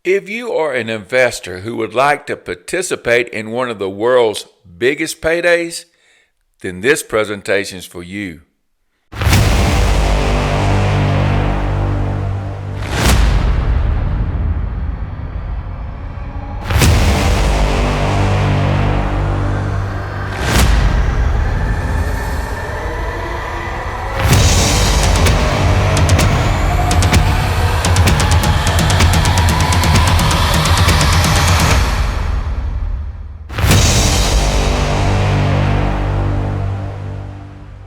If you are an investor who would like to participate in one of the world's biggest paydays, then this presentation is for you.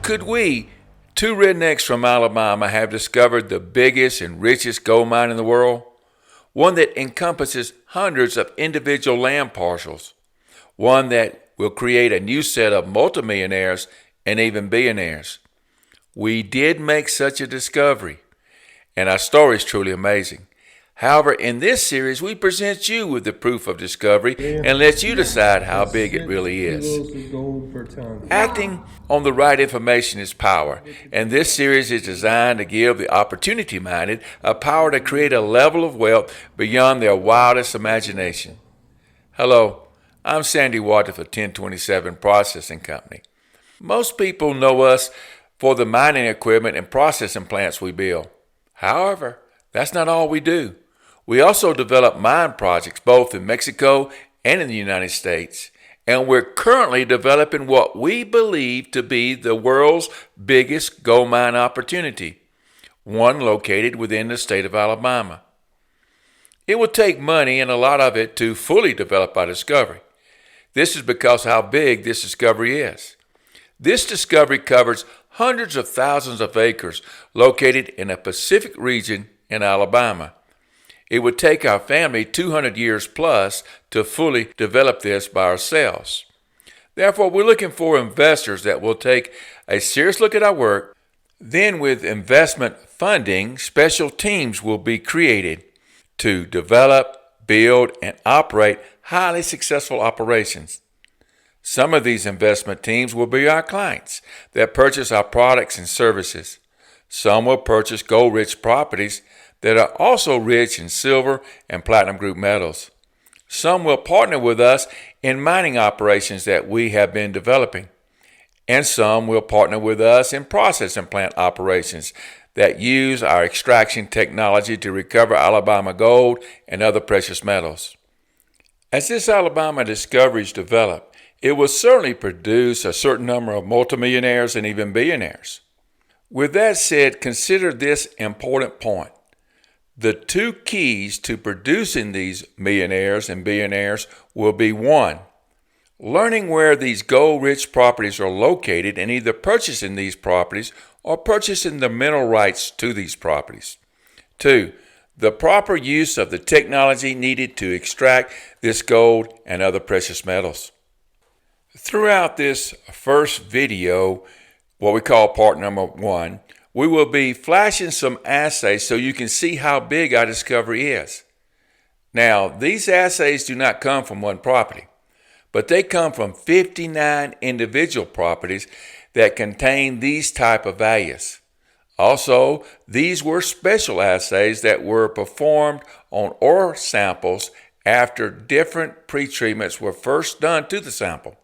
Could we, two rednecks from Alabama, have discovered the biggest and richest gold mine in the world? One that encompasses hundreds of individual land parcels. One that will create a new set of multimillionaires and even billionaires. We did make such a discovery, and our story is truly amazing. However, in this series, we present you with the proof of discovery and let you decide how big it really is. Acting on the right information is power, and this series is designed to give the opportunity-minded a power to create a level of wealth beyond their wildest imagination. Hello, I'm Sandy Walter for 1027 Processing Company. Most people know us for the mining equipment and processing plants we build. However, that's not all we do. We also develop mine projects both in Mexico and in the United States, and we're currently developing what we believe to be the world's biggest gold mine opportunity, one located within the state of Alabama. It will take money and a lot of it to fully develop our discovery. This is because how big this discovery is. This discovery covers hundreds of thousands of acres located in a Pacific region in Alabama. It would take our family 200 years plus to fully develop this by ourselves. Therefore, we're looking for investors that will take a serious look at our work. Then with investment funding, special teams will be created to develop, build, and operate highly successful operations. Some of these investment teams will be our clients that purchase our products and services. Some will purchase gold-rich properties that are also rich in silver and platinum group metals. Some will partner with us in mining operations that we have been developing. And some will partner with us in processing plant operations that use our extraction technology to recover Alabama gold and other precious metals. As this Alabama discoveries develop, it will certainly produce a certain number of multimillionaires and even billionaires. With that said, consider this important point. The two keys to producing these millionaires and billionaires will be 1, learning where these gold-rich properties are located and either purchasing these properties or purchasing the mineral rights to these properties. 2, the proper use of the technology needed to extract this gold and other precious metals. Throughout this first video, what we call part number 1, we will be flashing some assays so you can see how big our discovery is. Now, these assays do not come from one property, but they come from 59 individual properties that contain these type of values. Also, these were special assays that were performed on ore samples after different pretreatments were first done to the sample,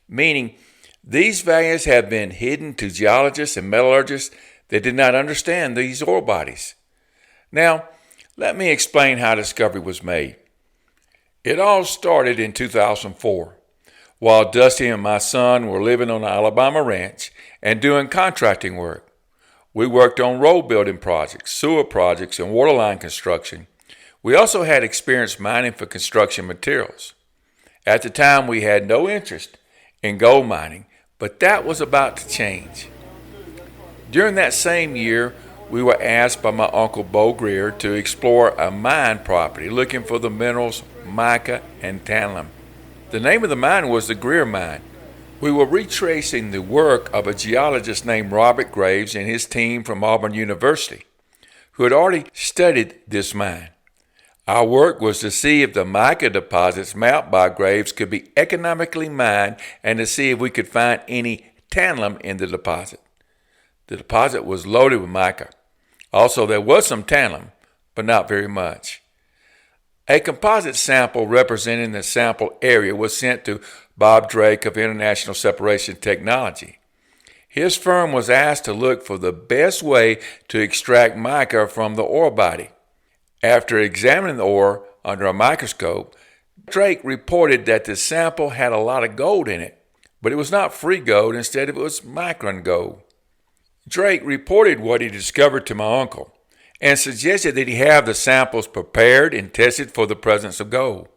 meaning these values have been hidden to geologists and metallurgists that did not understand these ore bodies. Now, let me explain how discovery was made. It all started in 2004, while Dusty and my son were living on an Alabama ranch and doing contracting work. We worked on road building projects, sewer projects, and water line construction. We also had experience mining for construction materials. At the time, we had no interest in gold mining, but that was about to change. During that same year, we were asked by my uncle Bo Greer to explore a mine property looking for the minerals mica and tantalum. The name of the mine was the Greer Mine. We were retracing the work of a geologist named Robert Graves and his team from Auburn University, who had already studied this mine. Our work was to see if the mica deposits mapped by Graves could be economically mined and to see if we could find any tantalum in the deposit. The deposit was loaded with mica. Also, there was some tantalum, but not very much. A composite sample representing the sample area was sent to Bob Drake of International Separation Technology. His firm was asked to look for the best way to extract mica from the ore body. After examining the ore under a microscope, Drake reported that the sample had a lot of gold in it, but it was not free gold. Instead, it was micron gold. Drake reported what he discovered to my uncle and suggested that he have the samples prepared and tested for the presence of gold.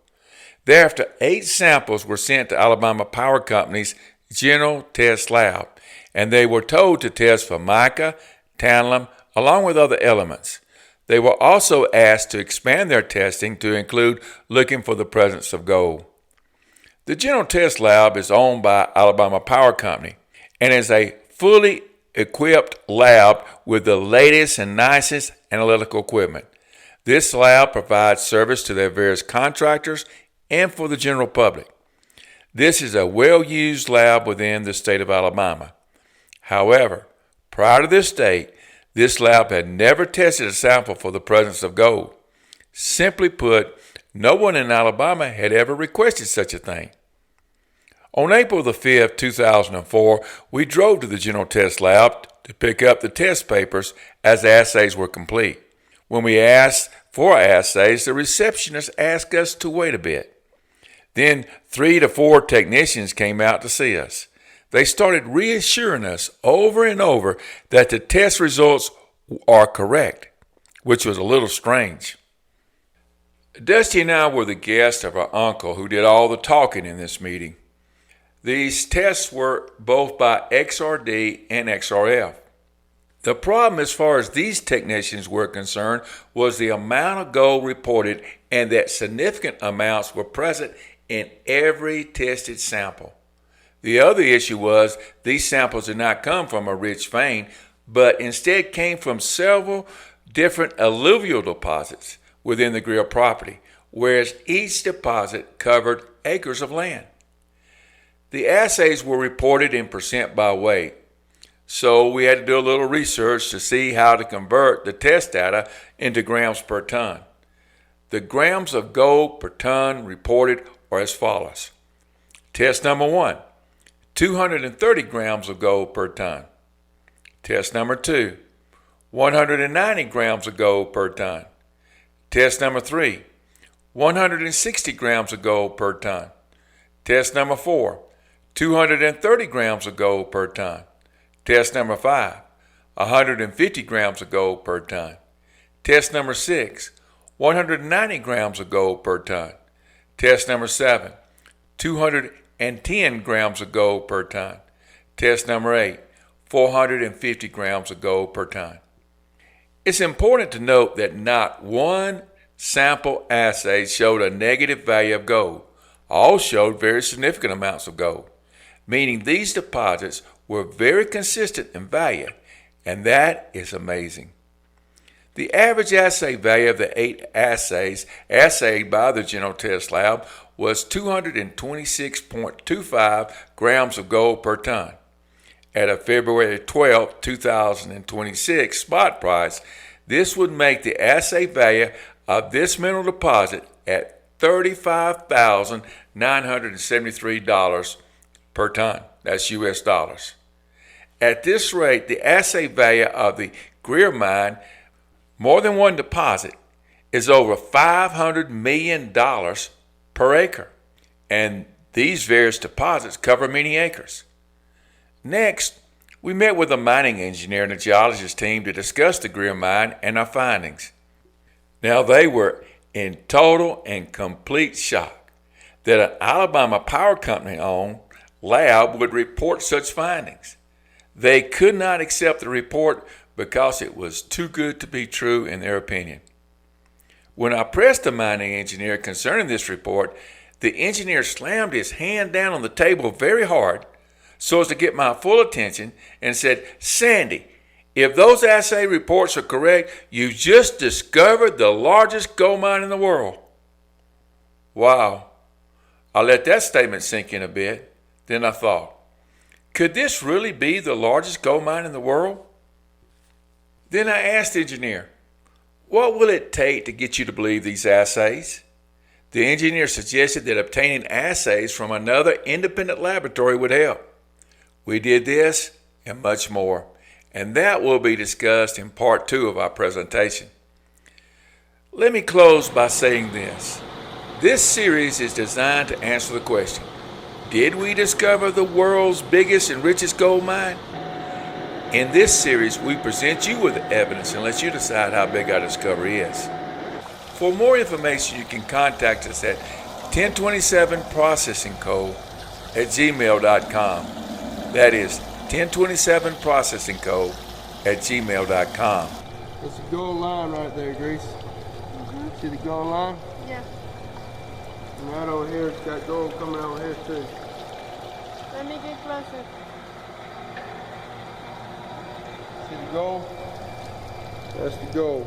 Thereafter, 8 samples were sent to Alabama Power Company's General Test Lab, and they were told to test for mica, tantalum, along with other elements. They were also asked to expand their testing to include looking for the presence of gold. The General Test Lab is owned by Alabama Power Company and is a fully equipped lab with the latest and nicest analytical equipment. This lab provides service to their various contractors and for the general public. This is a well-used lab within the state of Alabama. However, prior to this date, this lab had never tested a sample for the presence of gold. Simply put, no one in Alabama had ever requested such a thing. On April the 5th, 2004, we drove to the General Test Lab to pick up the test papers as assays were complete. When we asked for assays, the receptionist asked us to wait a bit. Then 3 to 4 technicians came out to see us. They started reassuring us over and over that the test results are correct, which was a little strange. Dusty and I were the guests of our uncle who did all the talking in this meeting. These tests were both by XRD and XRF. The problem as far as these technicians were concerned was the amount of gold reported and that significant amounts were present in every tested sample. The other issue was these samples did not come from a rich vein, but instead came from several different alluvial deposits within the Greer property, whereas each deposit covered acres of land. The assays were reported in percent by weight, so we had to do a little research to see how to convert the test data into grams per ton. The grams of gold per ton reported are as follows. Test number 1. 230 grams of gold per ton. Test number 2, 190 grams of gold per ton. Test number 3, 160 grams of gold per ton. Test number 4, 230 grams of gold per ton. Test number 5, 150 grams of gold per ton. Test number 6, 190 grams of gold per ton. Test number 7, 210 grams of gold per ton. Test number 8, 450 grams of gold per ton. It's important to note that not one sample assay showed a negative value of gold. All showed very significant amounts of gold, meaning these deposits were very consistent in value, and that is amazing. The average assay value of the 8 assays assayed by the General Test Lab was 226.25 grams of gold per ton. At a February 12, 2026 spot price, this would make the assay value of this mineral deposit at $35,973 per ton. That's US dollars. At this rate, the assay value of the Greer mine, more than one deposit, is over $500 million per acre, and these various deposits cover many acres. Next, we met with a mining engineer and a geologist team to discuss the Greer mine and our findings. Now, they were in total and complete shock that an Alabama Power Company-owned lab would report such findings. They could not accept the report because it was too good to be true in their opinion. When I pressed the mining engineer concerning this report, the engineer slammed his hand down on the table very hard so as to get my full attention and said, "Sandy, if those assay reports are correct, you just discovered the largest gold mine in the world." Wow. I let that statement sink in a bit. Then I thought, could this really be the largest gold mine in the world? Then I asked the engineer, what will it take to get you to believe these assays? The engineer suggested that obtaining assays from another independent laboratory would help. We did this and much more, and that will be discussed in part 2 of our presentation. Let me close by saying this. This series is designed to answer the question, did we discover the world's biggest and richest gold mine? In this series, we present you with evidence and let you decide how big our discovery is. For more information, you can contact us at 1027processingco@gmail.com. That is 1027processingco@gmail.com. That's the gold line right there, Grace. See the gold line? Yeah. And right over here, it's got gold coming over here too. Let me get closer. See the gold? That's the gold.